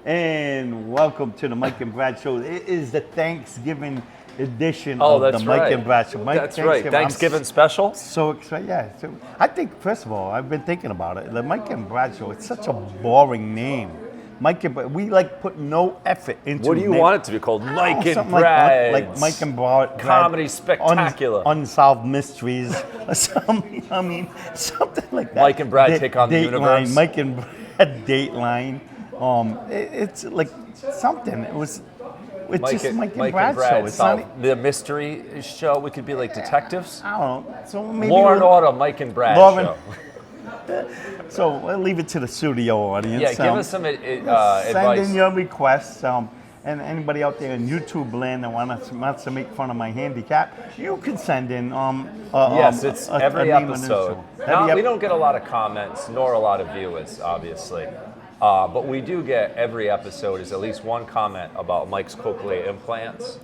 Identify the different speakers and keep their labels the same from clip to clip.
Speaker 1: And welcome to the Mike and Brad Show. It is the Thanksgiving edition
Speaker 2: of
Speaker 1: the Mike and Brad Show.
Speaker 2: That's right. Thanksgiving special?
Speaker 1: So excited, yeah. So I think, first of all, I've been thinking about it. The Mike and Brad Show, it's such a boring name. Mike and Brad, we put no effort into it.
Speaker 2: What do you want it to be called? Mike and
Speaker 1: Brad. Like Mike and Brad.
Speaker 2: Comedy spectacular.
Speaker 1: Unsolved mysteries. Something like that.
Speaker 2: Mike and Brad take on the universe.
Speaker 1: Mike and Brad Dateline. It's like something. It's just Mike and Brad show. It's not
Speaker 2: the mystery show. We could be like detectives.
Speaker 1: I don't know. So maybe
Speaker 2: Law and Order, Mike and Brad show.
Speaker 1: So we'll leave it to the studio audience.
Speaker 2: Yeah, give us some advice.
Speaker 1: Send in your requests. And anybody out there in YouTube land that wants to make fun of my handicap, you can send in.
Speaker 2: Yes, it's every episode. We don't get a lot of comments nor a lot of viewers, obviously. But we do get every episode is at least one comment about Mike's cochlear implants.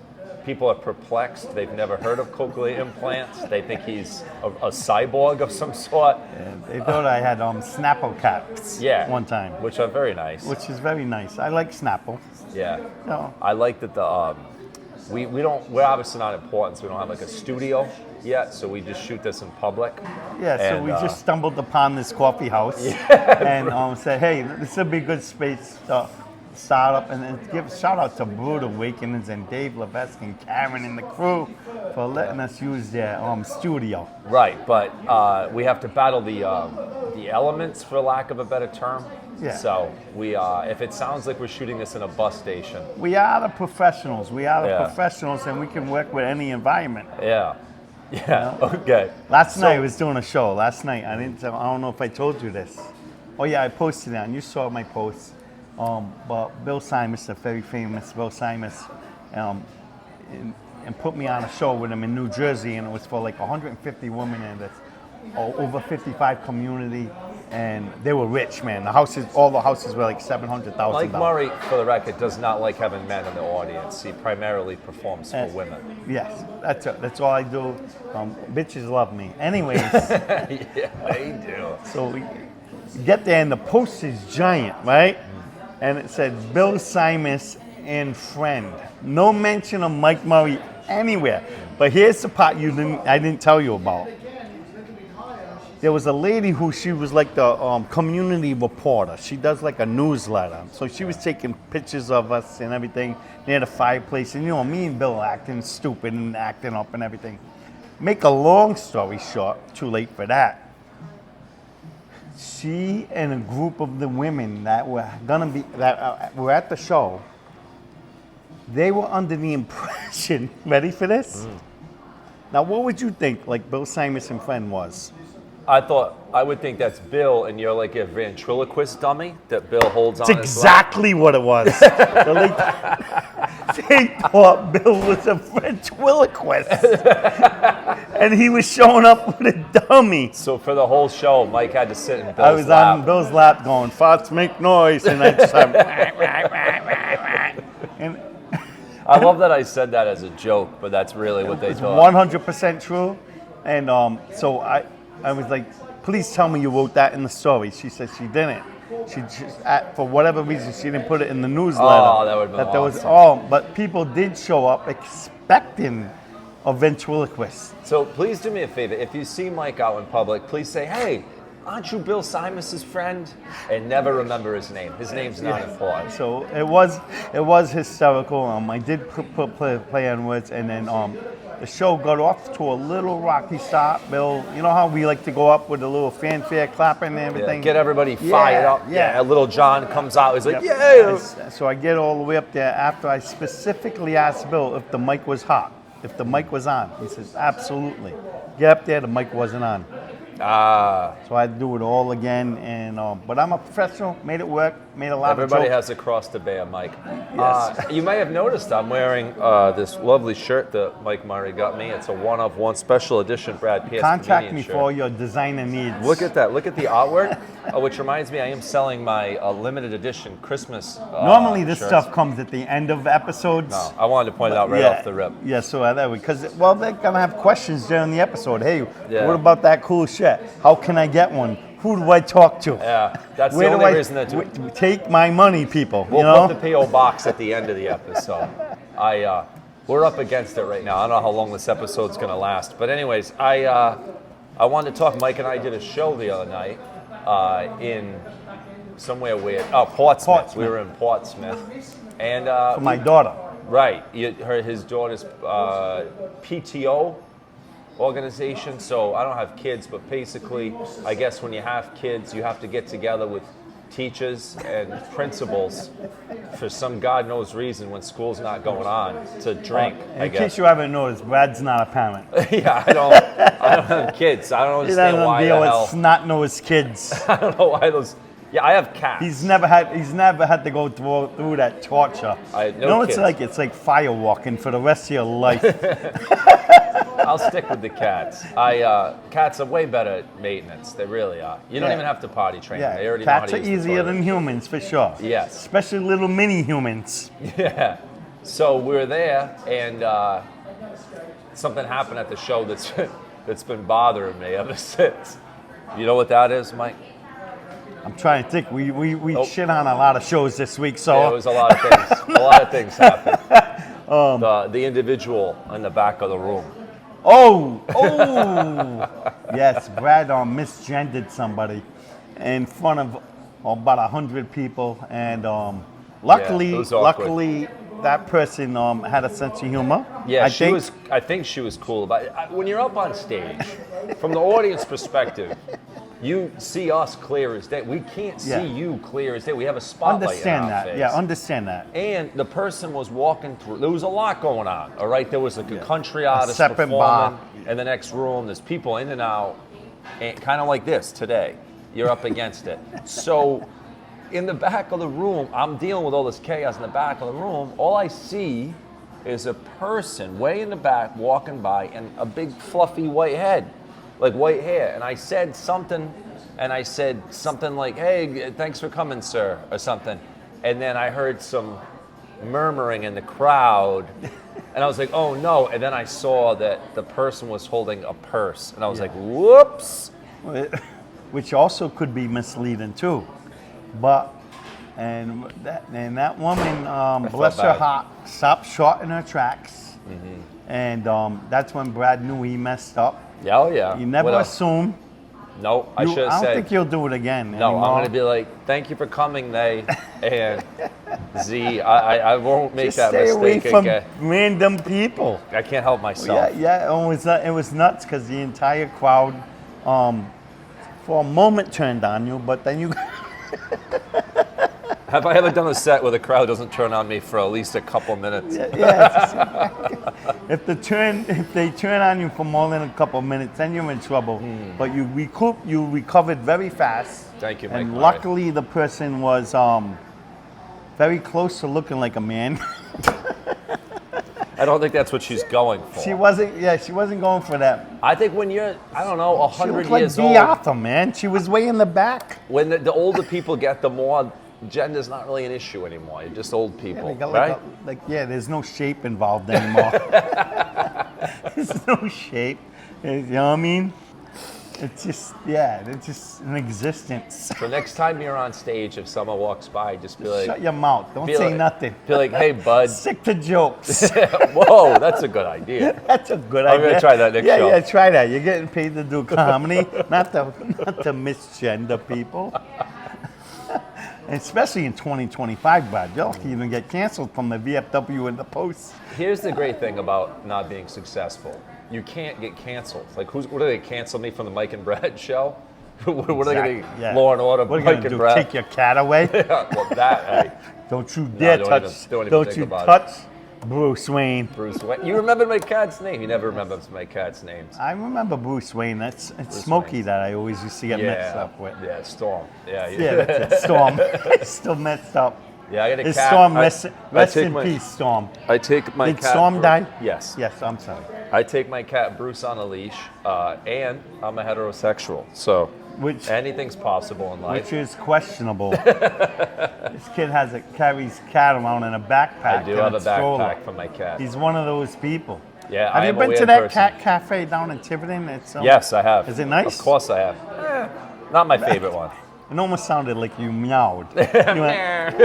Speaker 2: People are perplexed. They've never heard of cochlear implants. They think he's a cyborg of some sort.
Speaker 1: Yeah, they thought I had Snapple caps one time.
Speaker 2: Which are very nice.
Speaker 1: Which is very nice. I like Snapple.
Speaker 2: Yeah.
Speaker 1: No.
Speaker 2: I like that we're obviously not important, so we don't have like a studio yet, so we just shoot this in public.
Speaker 1: Yeah, so we just stumbled upon this coffee house and said, hey, this would be a good space to start up, and then give a shout out to Brood Awakenings and Dave Levesque and Karen and the crew for letting us use their studio.
Speaker 2: Right, but we have to battle the elements, for lack of a better term.
Speaker 1: Yeah.
Speaker 2: So we, if it sounds like we're shooting this in a bus station,
Speaker 1: we are the professionals. We are the professionals, and we can work with any environment.
Speaker 2: Yeah. Yeah. You know? Okay.
Speaker 1: Last night I was doing a show. Last night I don't know if I told you this. Oh yeah, I posted it, and you saw my post. But Bill Simus, a very famous Bill Simus, and put me on a show with him in New Jersey, and it was for like 150 women in this over 55 community, and they were rich, man. All the houses were like $700,000.
Speaker 2: Mike Murray, for the record, does not like having men in the audience. He primarily performs for women.
Speaker 1: Yes, that's all I do. Bitches love me. Anyways.
Speaker 2: Yeah, they do.
Speaker 1: So we get there, and the post is giant, right? And it said Bill Simus and friend. No mention of Mike Murray anywhere. But here's the part I didn't tell you about. There was a lady who she was like the community reporter. She does like a newsletter. So she was taking pictures of us and everything near the fireplace. And me and Bill acting stupid and acting up and everything. Make a long story short, too late for that. She and a group of the women that were were at the show, they were under the impression, ready for this? Now, what would you think, like Bill Simus and friend was?
Speaker 2: I would think that's Bill, and you're like a ventriloquist dummy that Bill holds on.
Speaker 1: That's exactly what it was. They thought Bill was a ventriloquist, and he was showing up with a dummy.
Speaker 2: So for the whole show, Mike had to sit in Bill's lap.
Speaker 1: I was on Bill's lap going, "Farts make noise," and I just and
Speaker 2: I love that I said that as a joke, but that's really what they thought.
Speaker 1: 100% true, and so I was like, please tell me you wrote that in the story. She said she didn't. She just, for whatever reason, she didn't put it in the newsletter.
Speaker 2: Oh, that would have been awesome.
Speaker 1: But people did show up expecting a ventriloquist.
Speaker 2: So please do me a favor. If you see Mike out in public, please say, hey, aren't you Bill Simus's friend? And never remember his name. His name's not important.
Speaker 1: So it was hysterical. I did put play on words, and then the show got off to a little rocky start. Bill, you know how we like to go up with a little fanfare, clapping and everything?
Speaker 2: Yeah, get everybody fired up.
Speaker 1: Yeah.
Speaker 2: Little John comes out. He's like, yeah.
Speaker 1: So I get all the way up there after I specifically asked Bill if the mic was hot, if the mic was on. He says, absolutely. Get up there, the mic wasn't on. So I had to do it all again, and but I'm a professional. Made it work. Made a lot of jokes.
Speaker 2: Everybody has a cross to bear, Mike.
Speaker 1: Yes.
Speaker 2: You may have noticed I'm wearing this lovely shirt that Mike Murray got me. It's a one-of-one special edition Brad Pierce
Speaker 1: Contact me
Speaker 2: shirt.
Speaker 1: for all your designer needs.
Speaker 2: Look at that. Look at the artwork. Which reminds me, I am selling my limited edition Christmas
Speaker 1: Normally this
Speaker 2: shirts.
Speaker 1: stuff comes at the end of episodes.
Speaker 2: No, I wanted to point it out right off the rip.
Speaker 1: Yeah, so that way, because they're gonna have questions during the episode. Hey, what about that cool shirt? How can I get one? who do I talk to?
Speaker 2: Yeah, that's
Speaker 1: Where
Speaker 2: the
Speaker 1: do
Speaker 2: only
Speaker 1: I
Speaker 2: reason that
Speaker 1: take my money, people?
Speaker 2: we'll
Speaker 1: you know?
Speaker 2: put the P.O. box at the end of the episode. We're up against it right now. I don't know how long this episode's going to last. But anyways, I wanted to talk. Mike and I did a show the other night in somewhere weird. Oh, Portsmouth. We were in Portsmouth. And
Speaker 1: For my daughter.
Speaker 2: right. His daughter's PTO organization. So I don't have kids, but basically, I guess when you have kids, you have to get together with teachers and principals for some God knows reason when school's not going on to drink.
Speaker 1: In case you haven't noticed, Brad's not a parent.
Speaker 2: Yeah, I don't have kids. I don't
Speaker 1: He
Speaker 2: understand
Speaker 1: doesn't
Speaker 2: why
Speaker 1: deal
Speaker 2: the
Speaker 1: with
Speaker 2: hell.
Speaker 1: snot-nosed kids.
Speaker 2: I don't know why those. Yeah, I have cats.
Speaker 1: He's never had to go through that torture. It's like fire walking for the rest of your life.
Speaker 2: I'll stick with the cats. Cats are way better at maintenance. They really are. You don't even have to potty train them. They already know how
Speaker 1: Cats
Speaker 2: to
Speaker 1: are
Speaker 2: use the
Speaker 1: easier
Speaker 2: toilet.
Speaker 1: than humans for sure.
Speaker 2: Yes.
Speaker 1: Especially little mini humans.
Speaker 2: Yeah. So we're there, and something happened at the show that's been bothering me ever since. You know what that is, Mike?
Speaker 1: I'm trying to think. We shit on a lot of shows this week, so
Speaker 2: Yeah, it was a lot of things. A lot of things happened. The individual in the back of the room.
Speaker 1: Oh, yes, Brad misgendered somebody in front of about 100 people, and luckily,
Speaker 2: it was awkward.
Speaker 1: luckily that person had a sense of humor.
Speaker 2: Yeah, I think she was cool about it. When you're up on stage, from the audience perspective, you see us clear as day. We can't see you clear as day. We have a spotlight in our face.
Speaker 1: Yeah, understand that.
Speaker 2: And the person was walking through. There was a lot going on. All right, there was like a country artist
Speaker 1: separate
Speaker 2: performing
Speaker 1: bar.
Speaker 2: in the next room. There's people in and out, and kind of like this today. You're up against it. So, in the back of the room, I'm dealing with all this chaos in the back of the room. All I see is a person way in the back walking by, and a big fluffy white head. Like white hair, and I said something like, "Hey, thanks for coming, sir," or something, and then I heard some murmuring in the crowd, and I was like, "Oh no!" And then I saw that the person was holding a purse, and I was like, "Whoops!"
Speaker 1: Which also could be misleading too, but and that woman, bless her heart, stopped short in her tracks, and that's when Brad knew he messed up.
Speaker 2: Yeah, oh yeah.
Speaker 1: You never assume.
Speaker 2: No, I should have said.
Speaker 1: I don't think you'll do it again.
Speaker 2: No,
Speaker 1: anymore.
Speaker 2: I'm going to be like, "Thank you for coming, they," and Z. I won't make
Speaker 1: Just
Speaker 2: that
Speaker 1: stay away
Speaker 2: mistake
Speaker 1: from
Speaker 2: again.
Speaker 1: random people.
Speaker 2: I can't help myself.
Speaker 1: Yeah. It was nuts because the entire crowd, for a moment, turned on you, but then you.
Speaker 2: Have I ever done a set where the crowd doesn't turn on me for at least a couple minutes?
Speaker 1: If they turn on you for more than a couple minutes, then you're in trouble. But you recovered very fast.
Speaker 2: Thank you, Mike.
Speaker 1: And luckily, the person was very close to looking like a man.
Speaker 2: I don't think that's what she's going for.
Speaker 1: She wasn't going for that.
Speaker 2: I think when you're, I don't know, 100
Speaker 1: She looked like
Speaker 2: years
Speaker 1: Bea
Speaker 2: old,
Speaker 1: Arthur, man. She was way in the back.
Speaker 2: when the older people get, the more gender's not really an issue anymore. You're just old people,
Speaker 1: They got
Speaker 2: right?
Speaker 1: there's no shape involved anymore. There's no shape. You know what I mean? It's just an existence.
Speaker 2: So next time you're on stage, if someone walks by, just be like,
Speaker 1: Shut your mouth. Don't
Speaker 2: be
Speaker 1: say
Speaker 2: like-
Speaker 1: nothing.
Speaker 2: Be like, "Hey, bud."
Speaker 1: Stick to jokes.
Speaker 2: Whoa, that's a good idea.
Speaker 1: That's a good
Speaker 2: I'm
Speaker 1: idea.
Speaker 2: gonna try that next show.
Speaker 1: Yeah, try that. You're getting paid to do comedy, not to misgender people. Especially in 2025, Brad. You'll even get canceled from the VFW and the Post.
Speaker 2: Here's the great thing about not being successful. You can't get canceled. Like, what are they cancel me from the Mike and Brad show? What are they going to Law and Order,
Speaker 1: What are you
Speaker 2: Mike
Speaker 1: gonna
Speaker 2: and
Speaker 1: do?
Speaker 2: Brad?
Speaker 1: Take your cat away?
Speaker 2: Well, that, hey,
Speaker 1: Don't you dare
Speaker 2: don't
Speaker 1: touch.
Speaker 2: even
Speaker 1: Don't
Speaker 2: think
Speaker 1: you
Speaker 2: about
Speaker 1: touch Bruce Wayne.
Speaker 2: Bruce Wayne. You remember my cat's name? You never remember my cat's names.
Speaker 1: I remember Bruce Wayne. It's
Speaker 2: Bruce
Speaker 1: Smokey
Speaker 2: Wayne.
Speaker 1: that I always used to get mixed up with.
Speaker 2: Yeah, Storm. Yeah,
Speaker 1: Yeah, that's it. Storm. It's still messed up.
Speaker 2: Yeah, I got a
Speaker 1: It's
Speaker 2: cat.
Speaker 1: Storm.
Speaker 2: I
Speaker 1: Rest
Speaker 2: take
Speaker 1: in
Speaker 2: my-
Speaker 1: peace, Storm.
Speaker 2: I take my
Speaker 1: Did
Speaker 2: cat.
Speaker 1: Storm die?
Speaker 2: Yes.
Speaker 1: Yes, I'm sorry.
Speaker 2: I take my cat Bruce on a leash, and I'm a heterosexual. So anything's possible in life.
Speaker 1: Which is questionable. This kid carries cat around in a backpack.
Speaker 2: I do have a
Speaker 1: stroller.
Speaker 2: backpack for my cat.
Speaker 1: He's one of those people.
Speaker 2: Yeah,
Speaker 1: Have
Speaker 2: I
Speaker 1: you
Speaker 2: am a
Speaker 1: been to
Speaker 2: weird
Speaker 1: that
Speaker 2: person.
Speaker 1: cat cafe down in Tiverton?
Speaker 2: Yes, I have.
Speaker 1: Is it nice?
Speaker 2: Of course I have. Not my favorite one.
Speaker 1: It almost sounded like you meowed. You went,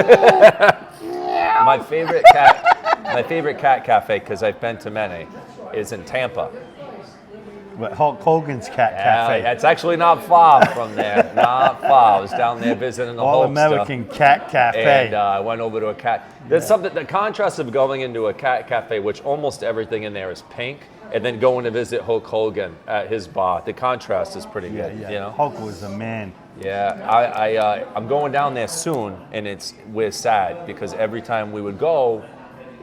Speaker 2: My favorite cat cafe, because I've been to many, is in Tampa.
Speaker 1: Hulk Hogan's Cat Cafe.
Speaker 2: It's actually not far from there. Not far. I was down there visiting the
Speaker 1: All-American Cat Cafe.
Speaker 2: And I went over to a cat. There's something, the contrast of going into a cat cafe, which almost everything in there is pink, and then going to visit Hulk Hogan at his bar. The contrast is pretty good. You know?
Speaker 1: Hulk was a man.
Speaker 2: Yeah, I'm going down there soon, and we're sad because every time we would go,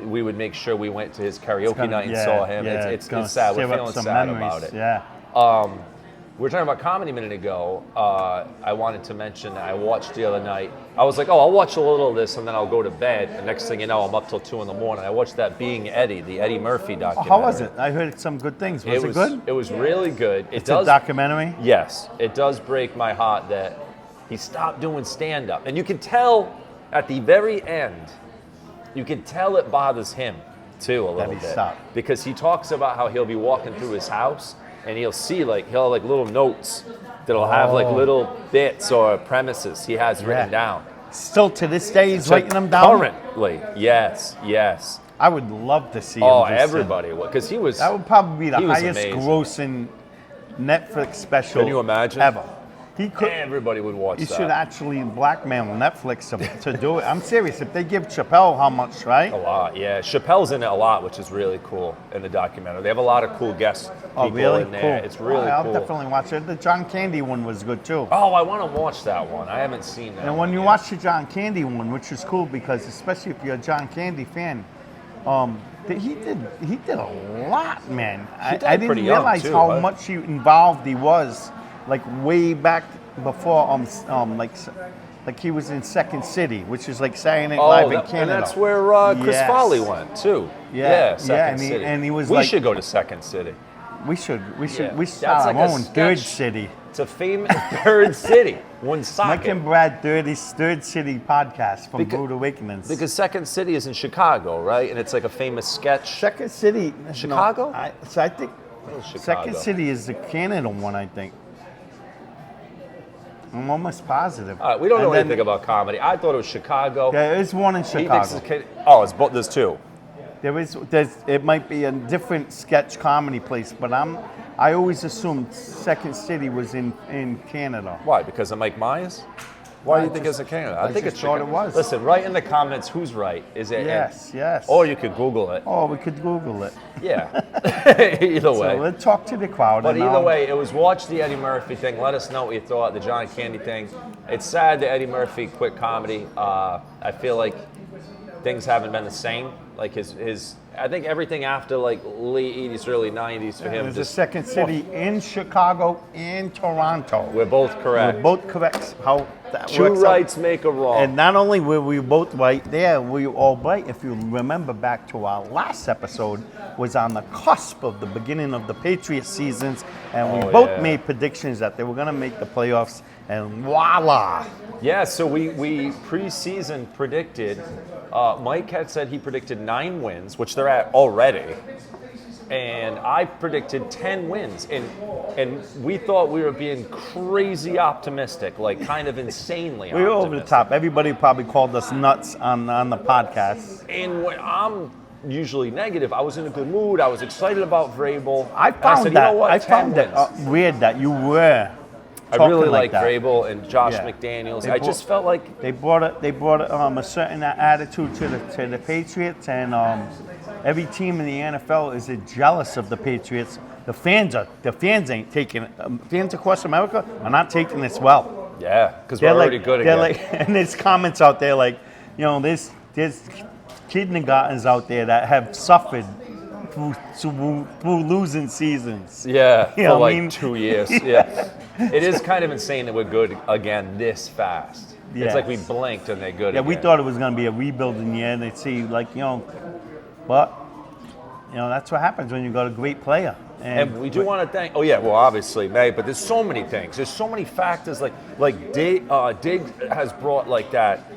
Speaker 2: we would make sure we went to his karaoke night and saw him. It's sad. We're feeling sad about it.
Speaker 1: Yeah.
Speaker 2: We were talking about comedy a minute ago. I wanted to mention that I watched the other night. I was like, I'll watch a little of this and then I'll go to bed. And next thing you know, I'm up till 2 a.m. I watched that Being Eddy, the Eddie Murphy documentary.
Speaker 1: How was it? I heard some good things. Was it good?
Speaker 2: It was really good.
Speaker 1: It's a documentary?
Speaker 2: Yes. It does break my heart that he stopped doing stand-up. And you can tell at the very end, you can tell it bothers him too a little bit.
Speaker 1: Stopped.
Speaker 2: Because he talks about how he'll be walking through his house and he'll see he'll have little notes that'll have little bits or premises he has written down.
Speaker 1: Still to this day he's writing them down?
Speaker 2: Currently, yes.
Speaker 1: I would love to see him.
Speaker 2: Oh, everybody would, because he was.
Speaker 1: That would probably be the highest
Speaker 2: amazing.
Speaker 1: Grossing Netflix special.
Speaker 2: Can you imagine?
Speaker 1: Ever. He could.
Speaker 2: Everybody would watch that.
Speaker 1: He should actually blackmail Netflix to do it. I'm serious. If they give Chappelle how much, right?
Speaker 2: A lot, yeah. Chappelle's in it a lot, which is really cool in the documentary. They have a lot of cool guest people in there.
Speaker 1: Cool.
Speaker 2: It's really
Speaker 1: I'll
Speaker 2: cool.
Speaker 1: definitely watch it. The John Candy one was good too.
Speaker 2: Oh, I want to watch that one. I haven't seen that.
Speaker 1: And when you watch the John Candy one, which is cool because especially if you're a John Candy fan, he did a lot, man. I didn't realize how much involved he was. Like way back before, like he was in Second City, which is like Saturday Night Live in Canada.
Speaker 2: And that's where Chris Farley went too. Second City.
Speaker 1: And he was
Speaker 2: we should go to Second City.
Speaker 1: We should
Speaker 2: Yeah.
Speaker 1: start our own third city.
Speaker 2: It's a famous third city.
Speaker 1: Mike and Brad third city podcast from Brood Awakenings.
Speaker 2: Because Second City is in Chicago, right? And it's like a famous sketch.
Speaker 1: Second City,
Speaker 2: Chicago?
Speaker 1: I think Second City is the Canada one. I think. I'm almost positive.
Speaker 2: All right, we don't know anything about comedy. I thought it was Chicago.
Speaker 1: There is one in Chicago.
Speaker 2: There's two.
Speaker 1: It might be a different sketch comedy place, but I always assumed Second City was in Canada.
Speaker 2: Why? Because of Mike Myers? Why do you think it's in Canada? I think it's Chicago.
Speaker 1: It was.
Speaker 2: Listen, write in the comments who's right. Is it?
Speaker 1: Yes.
Speaker 2: Or you could Google it.
Speaker 1: Oh, we could Google it.
Speaker 2: Yeah. Either way.
Speaker 1: So let's talk to the crowd.
Speaker 2: But either way, it was watch the Eddie Murphy thing. Let us know what you thought. The John Candy thing. It's sad that Eddie Murphy quit comedy. I feel like things haven't been the same. Like his I think everything after like late 80s, early 90s for him.
Speaker 1: There's a Second City in Chicago and Toronto.
Speaker 2: We're both correct.
Speaker 1: We're both correct. How that
Speaker 2: Two
Speaker 1: works
Speaker 2: rights
Speaker 1: out.
Speaker 2: Make a wrong.
Speaker 1: And not only were we both right there, we were all right. If you remember back to our last episode, was on the cusp of the beginning of the Patriots seasons, and we both made predictions that they were going to make the playoffs, and voila!
Speaker 2: Yeah, so we preseason predicted. Mike had said he predicted 9 wins, which they're at already. And I predicted 10 wins. And we thought we were being crazy optimistic, like kind of insanely optimistic.
Speaker 1: We were over the top. Everybody probably called us nuts on the podcast.
Speaker 2: And when I'm usually negative, I was in a good mood. I was excited about Vrabel.
Speaker 1: I found that weird that you were.
Speaker 2: I really like Vrabel and Josh McDaniels. I just felt like
Speaker 1: they brought a certain attitude to the Patriots, and every team in the NFL is jealous of the Patriots. The fans ain't taking it. Fans across America are not taking this well.
Speaker 2: Yeah, because we're already good again.
Speaker 1: And there's comments out there like, there's kindergartens out there that have suffered through losing seasons.
Speaker 2: Yeah, for like 2 years. Yeah. It is kind of insane that we're good again this fast. Yes. It's like we blinked and they're good again.
Speaker 1: We thought it was going to be a rebuilding year, and they'd see, but, that's what happens when you got a great player.
Speaker 2: And we do want to thank, obviously, May, but there's so many things. There's so many factors, like Dig has brought like that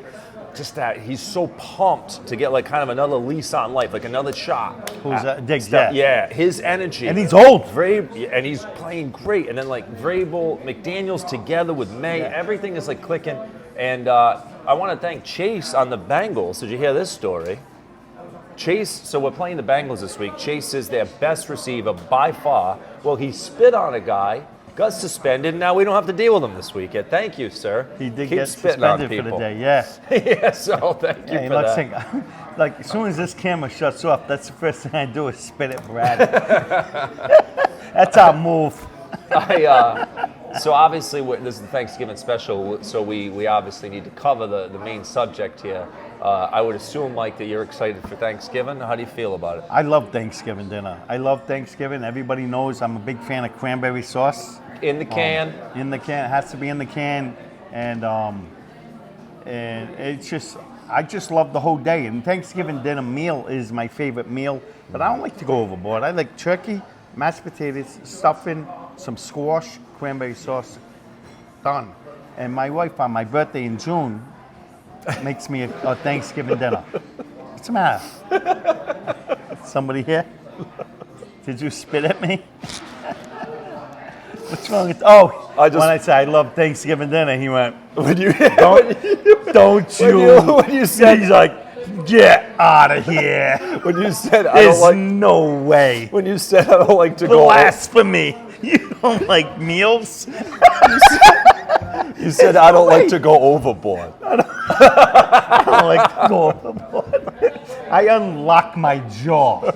Speaker 2: just that he's so pumped to get like kind of another lease on life, like another shot.
Speaker 1: Who's that? Diggs,
Speaker 2: Yeah, his energy.
Speaker 1: And he's old.
Speaker 2: And he's playing great. And then like Vrabel, McDaniels together with May, everything is like clicking. And I want to thank Chase on the Bengals. Did you hear this story? Chase, so we're playing the Bengals this week. Chase is their best receiver by far. Well, he spit on a guy, got suspended, and now we don't have to deal with him this weekend. Thank you, sir.
Speaker 1: He did
Speaker 2: Keep
Speaker 1: get
Speaker 2: spitting on
Speaker 1: suspended for
Speaker 2: people.
Speaker 1: the day, yeah.
Speaker 2: Yeah, so thank you for that.
Speaker 1: Like, as soon as this camera shuts off, that's the first thing I do is spit at Brad. That's our move.
Speaker 2: So obviously, this is the Thanksgiving special, so we obviously need to cover the main subject here. I would assume, Mike, that you're excited for Thanksgiving. How do you feel about it?
Speaker 1: I love Thanksgiving dinner. I love Thanksgiving. Everybody knows I'm a big fan of cranberry sauce.
Speaker 2: In the can?
Speaker 1: In the can. It has to be in the can. And it's just, I just love the whole day. And Thanksgiving dinner meal is my favorite meal. But I don't like to go overboard. I like turkey, mashed potatoes, stuffing, some squash, cranberry sauce, done. And my wife, on my birthday in June, makes me a Thanksgiving dinner. What's the matter? Somebody here? Did you spit at me? What's wrong with? Oh, when I said I love Thanksgiving dinner, he went.
Speaker 2: When you said,
Speaker 1: he's like, get out of here.
Speaker 2: When you said,
Speaker 1: there's no way.
Speaker 2: When you said, I don't like to go.
Speaker 1: Blasphemy. You don't like meals?
Speaker 2: You said, I don't like to go overboard.
Speaker 1: I don't like to go overboard. I unlock my jaw.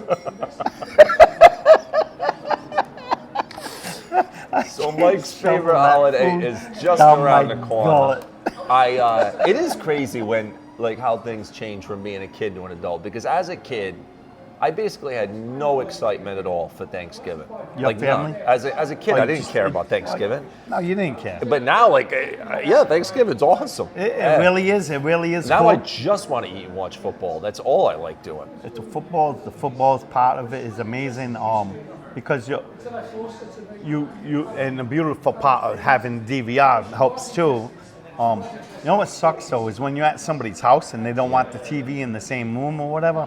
Speaker 2: So Mike's favorite holiday is just around the corner. It is crazy when how things change from being a kid to an adult, because as a kid, I basically had no excitement at all for Thanksgiving.
Speaker 1: Your family?
Speaker 2: None. As a kid, I didn't care about Thanksgiving.
Speaker 1: No, you didn't care.
Speaker 2: But now, Thanksgiving's awesome.
Speaker 1: It really is. It really is.
Speaker 2: Now
Speaker 1: cool.
Speaker 2: I just want to eat and watch football. That's all I like doing.
Speaker 1: It's the football's part of it is amazing. Because you and the beautiful part of having DVR helps too. You know what sucks though is when you're at somebody's house and they don't want the TV in the same room or whatever.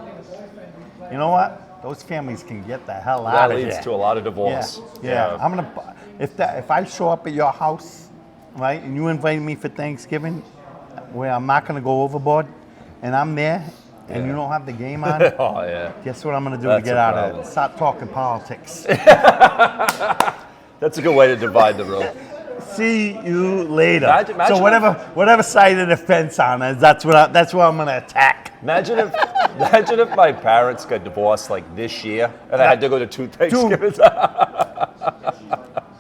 Speaker 1: You know what? Those families can get the hell out of here.
Speaker 2: That leads to a lot of divorce.
Speaker 1: Yeah. I'm gonna if I show up at your house, right, and you invite me for Thanksgiving, where I'm not gonna go overboard, and I'm there, and you don't have the game on.
Speaker 2: Oh yeah.
Speaker 1: Guess what I'm gonna do to get out of it? Stop talking politics.
Speaker 2: That's a good way to divide the room.
Speaker 1: See you later.
Speaker 2: Imagine
Speaker 1: so whatever side of the fence on is, that's what I'm gonna attack.
Speaker 2: Imagine if my parents got divorced this year and I had to go to 2 Thanksgivings.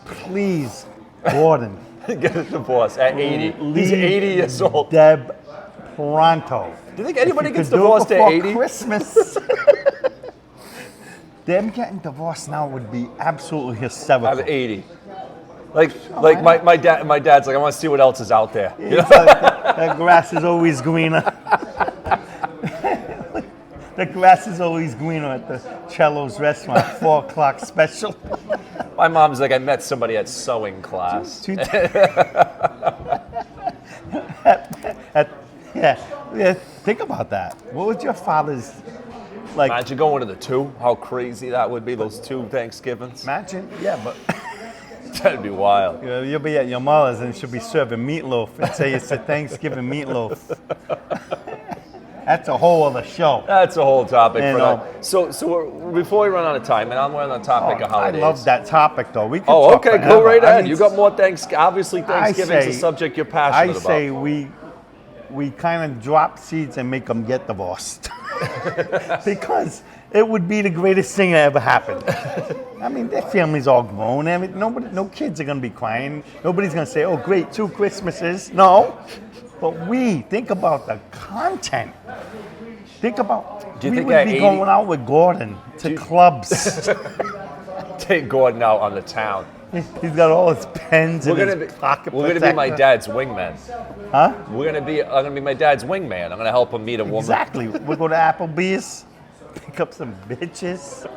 Speaker 1: Please, Gordon.
Speaker 2: Get a divorce at 80. He's 80 years old.
Speaker 1: Deb pronto.
Speaker 2: Do you think anybody gets divorced at 80?
Speaker 1: Christmas. Them getting divorced now would be absolutely hysterical.
Speaker 2: I'm 80. My dad's like, I want to see what else is out there. You know?
Speaker 1: That grass is always greener. The grass is always greener at the Cello's restaurant, 4 o'clock special.
Speaker 2: My mom's like, I met somebody at sewing class.
Speaker 1: Yeah, think about that. What was your father's
Speaker 2: Imagine going to the 2. How crazy that would be, those 2 Thanksgivings.
Speaker 1: Imagine, yeah, but
Speaker 2: that'd be wild.
Speaker 1: You'll be at your mother's and she'll be serving meatloaf and say it's a Thanksgiving meatloaf. That's a whole other show.
Speaker 2: That's a whole topic for that. So before we run out of time, and I'm on the topic of holidays.
Speaker 1: I love that topic though. We could talk
Speaker 2: okay,
Speaker 1: forever.
Speaker 2: go right ahead. You got more Obviously, Thanksgiving is a subject you're passionate about.
Speaker 1: I say we kind of drop seeds and make them get divorced. Because it would be the greatest thing that ever happened. I mean, their family's all grown. No kids are going to be crying. Nobody's going to say, oh, great, 2 Christmases. No. But think about the content. Think about, we would be going out with Gordon to clubs.
Speaker 2: Take Gordon out on the town.
Speaker 1: He's got all his pens in his pocket protector.
Speaker 2: We're going to be my dad's wingman.
Speaker 1: Huh?
Speaker 2: I'm going to be my dad's wingman. I'm going to help him meet a woman.
Speaker 1: Exactly. We'll go to Applebee's, pick up some bitches.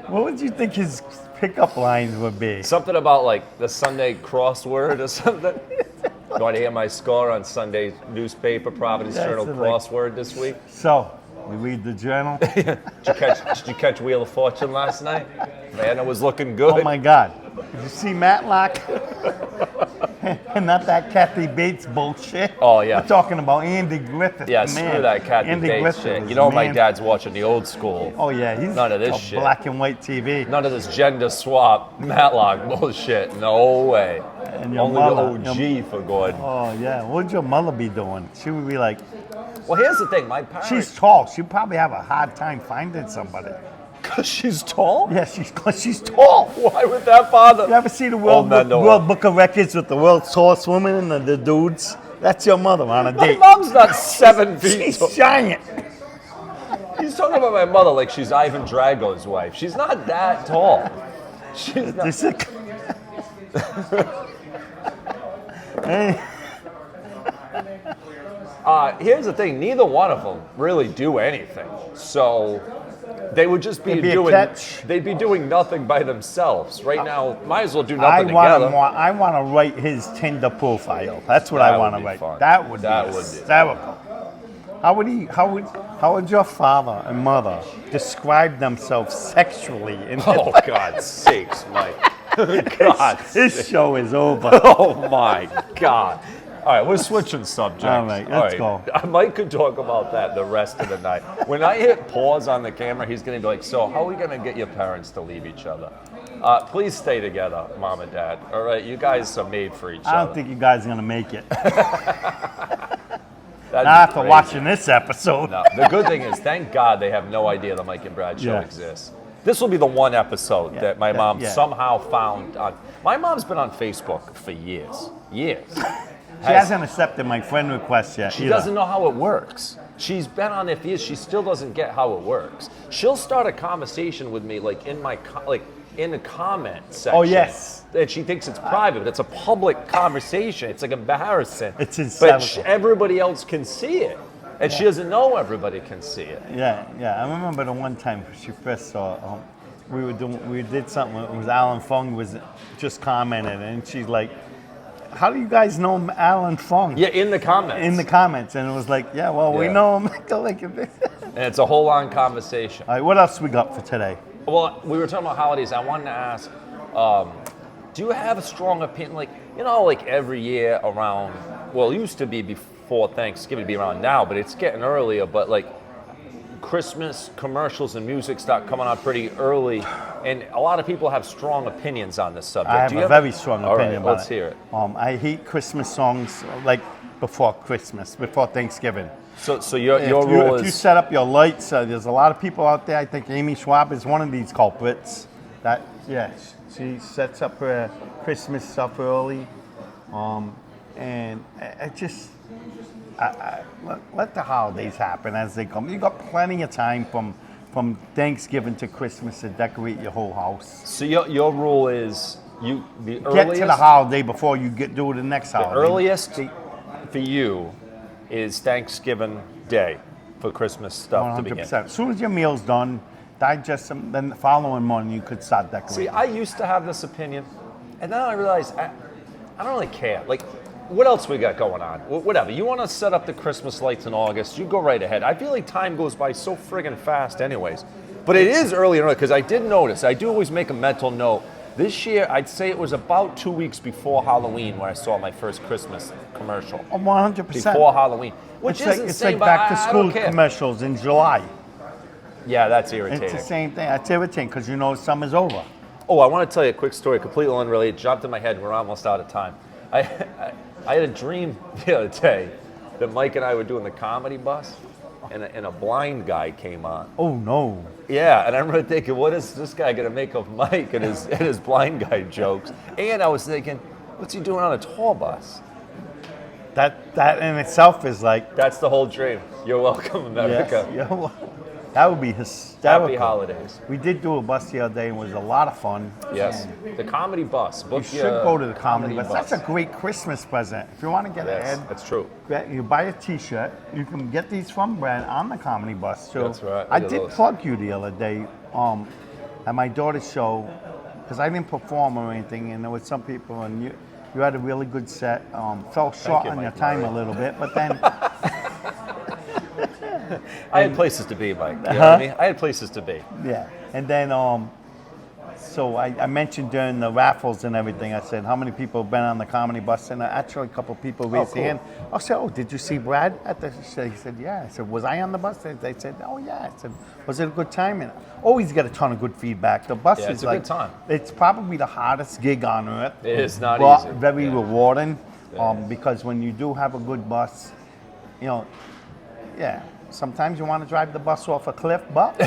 Speaker 1: What would you think his pickup lines would be?
Speaker 2: Something about the Sunday crossword or something. You want to hear my score on Sunday's newspaper, Providence Journal crossword this week?
Speaker 1: So, we read the journal.
Speaker 2: Did you catch Wheel of Fortune last night? Man, it was looking good.
Speaker 1: Oh my God. Did you see Matlock? And not that Kathy Bates bullshit.
Speaker 2: Oh, yeah.
Speaker 1: We're talking about Andy Griffith.
Speaker 2: Yeah,
Speaker 1: man.
Speaker 2: screw that Kathy
Speaker 1: Andy
Speaker 2: Bates
Speaker 1: Griffith
Speaker 2: shit.
Speaker 1: was
Speaker 2: You know
Speaker 1: the
Speaker 2: my
Speaker 1: man.
Speaker 2: dad's watching the old school.
Speaker 1: Oh yeah, he's
Speaker 2: none of this
Speaker 1: a
Speaker 2: shit.
Speaker 1: black and white TV.
Speaker 2: None of this gender swap Matlock bullshit. No way.
Speaker 1: And your
Speaker 2: Only
Speaker 1: mother,
Speaker 2: the OG for good.
Speaker 1: Oh yeah, what would your mother be doing? She would be like,
Speaker 2: Well, here's the thing. My parents.
Speaker 1: she's tall. She'd probably have a hard time finding somebody.
Speaker 2: Because she's tall?
Speaker 1: Yeah, she's tall.
Speaker 2: Why would that bother?
Speaker 1: You ever see the World Book of Records with the world's tallest woman and the dudes? That's your mother on a
Speaker 2: My
Speaker 1: date.
Speaker 2: mom's not 7 feet
Speaker 1: She's
Speaker 2: tall.
Speaker 1: giant.
Speaker 2: He's talking about my mother like she's Ivan Drago's wife. She's not that tall. She's not.
Speaker 1: This is- Hey,
Speaker 2: Here's the thing. Neither one of them really do anything. So they would just be
Speaker 1: It'd be a
Speaker 2: doing.
Speaker 1: catch.
Speaker 2: They'd be doing nothing by themselves. Right now, might as well do nothing together.
Speaker 1: I want to write his Tinder profile. That's what
Speaker 2: That
Speaker 1: I want
Speaker 2: would
Speaker 1: to
Speaker 2: be
Speaker 1: write.
Speaker 2: fun.
Speaker 1: That would
Speaker 2: That
Speaker 1: be
Speaker 2: would be.
Speaker 1: hysterical. How would your father and mother describe themselves sexually?
Speaker 2: Oh, God's sakes, Mike. God.
Speaker 1: This show is over.
Speaker 2: Oh, my God. All right, we're switching subjects.
Speaker 1: All right, let's go.
Speaker 2: Mike could talk about that the rest of the night. When I hit pause on the camera, he's going to be like, so how are we going to get your parents to leave each other? Please stay together, Mom and Dad. All right, you guys are made for each other.
Speaker 1: I don't think you guys are going to make it.
Speaker 2: That'd
Speaker 1: Not
Speaker 2: be
Speaker 1: after
Speaker 2: crazy.
Speaker 1: watching this episode.
Speaker 2: No, the good thing is, thank God they have no idea the Mike and Brad show
Speaker 1: Yeah.
Speaker 2: exists. This will be the one episode
Speaker 1: Yeah,
Speaker 2: that my
Speaker 1: yeah,
Speaker 2: mom
Speaker 1: yeah.
Speaker 2: somehow found on. My mom's been on Facebook for years. Years.
Speaker 1: She hasn't accepted my friend request yet.
Speaker 2: She
Speaker 1: either.
Speaker 2: doesn't know how it works. She's been on it for years. She still doesn't get how it works. She'll start a conversation with me like in my in the comment section.
Speaker 1: Oh, yes.
Speaker 2: And she thinks it's private, but it's a public conversation. It's like embarrassing.
Speaker 1: It's
Speaker 2: But
Speaker 1: hysterical.
Speaker 2: everybody else can see it. And she doesn't know everybody can see it.
Speaker 1: Yeah. I remember the one time she first saw. We did something. It was Alan Fung was just commented, and she's like, "How do you guys know Alan Fung?"
Speaker 2: Yeah, in the comments.
Speaker 1: In the comments, and it was like, "Yeah, well, we
Speaker 2: Yeah.
Speaker 1: know him." All
Speaker 2: And it's a whole long conversation.
Speaker 1: right, what else we got for today?
Speaker 2: Well, we were talking about holidays. I wanted to ask, do you have a strong opinion? Like, like every year around, well, it used to be before Thanksgiving to be around now, but it's getting earlier. But like Christmas commercials and music start coming out pretty early. And a lot of people have strong opinions on this subject.
Speaker 1: I have
Speaker 2: Do you
Speaker 1: a very strong
Speaker 2: All
Speaker 1: opinion
Speaker 2: right,
Speaker 1: about
Speaker 2: let's hear it.
Speaker 1: I hate Christmas songs like before Christmas, before Thanksgiving.
Speaker 2: So your
Speaker 1: If
Speaker 2: rule
Speaker 1: you
Speaker 2: is
Speaker 1: set up your lights, there's a lot of people out there. I think Amy Schwab is one of these culprits. She sets up her Christmas stuff early, and let the holidays happen as they come. You got plenty of time from Thanksgiving to Christmas to decorate your whole house.
Speaker 2: so your rule is the
Speaker 1: Get
Speaker 2: earliest
Speaker 1: to the holiday before you do the next holiday.
Speaker 2: earliest for you is Thanksgiving Day for Christmas stuff to begin.
Speaker 1: 100%. As soon as your meal's done, digest them, then the following morning you could start decorating.
Speaker 2: See, I used to have this opinion, and then I realized I don't really care. Like, what else we got going on? Whatever. You want to set up the Christmas lights in August, you go right ahead. I feel like time goes by so friggin' fast anyways. But it is early in because I did notice, I do always make a mental note. This year, I'd say it was about 2 weeks before Halloween when I saw my first Christmas commercial.
Speaker 1: 100%.
Speaker 2: Before Halloween. Which
Speaker 1: It's
Speaker 2: is
Speaker 1: like back to school commercials in July.
Speaker 2: Yeah, that's
Speaker 1: It's
Speaker 2: irritating.
Speaker 1: the same thing. That's irritating because you know summer's over.
Speaker 2: Oh, I want to tell you a quick story, completely unrelated. Jumped in my head. We're almost out of time. I had a dream the other day that Mike and I were doing the comedy bus, and a blind guy came on.
Speaker 1: Oh no.
Speaker 2: Yeah, and I remember thinking, what is this guy going to make of Mike and his blind guy jokes? And I was thinking, what's he doing on a tour bus?
Speaker 1: That in itself is like,
Speaker 2: That's the whole dream. You're welcome, America.
Speaker 1: yes, that would be hysterical.
Speaker 2: Happy holidays.
Speaker 1: We did do a bus the other day and it was a lot of fun.
Speaker 2: Yes. The comedy bus.
Speaker 1: You
Speaker 2: Book
Speaker 1: should
Speaker 2: your
Speaker 1: go to the comedy bus. That's a great Christmas present. If you want to get
Speaker 2: Yes,
Speaker 1: ahead,
Speaker 2: that's true.
Speaker 1: you buy a T-shirt. You can get these from Brand on the comedy bus. So
Speaker 2: That's right.
Speaker 1: I
Speaker 2: Look at
Speaker 1: did
Speaker 2: those.
Speaker 1: plug you the other day at my daughter's show because I didn't perform or anything, and there was some people, and You had a really good set. Fell short on your time a little bit, but then
Speaker 2: I had places to be, Mike. You know what I mean? I had places to be.
Speaker 1: yeah, and then so I mentioned during the raffles and everything, I said, how many people have been on the comedy bus? And actually a couple of people raised their hand. I said, oh, did you see Brad at the show? He said, yeah. I said, was I on the bus? They said, oh, yeah. I said, was it a good time? And always get a ton of good feedback. The bus is
Speaker 2: it's a good time.
Speaker 1: It's probably the hardest gig on earth.
Speaker 2: It is not
Speaker 1: but
Speaker 2: easy.
Speaker 1: very rewarding because when you do have a good bus, you know, sometimes you want to drive the bus off a cliff, but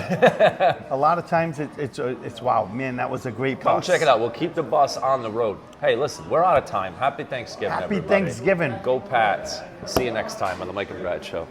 Speaker 1: a lot of times it's wow, man, that was a great bus.
Speaker 2: Come check it out. We'll keep the bus on the road. Hey, listen, we're out of time. Happy Thanksgiving,
Speaker 1: Happy
Speaker 2: everybody.
Speaker 1: Thanksgiving.
Speaker 2: Go Pats. See you next time on the Mike and Brad Show.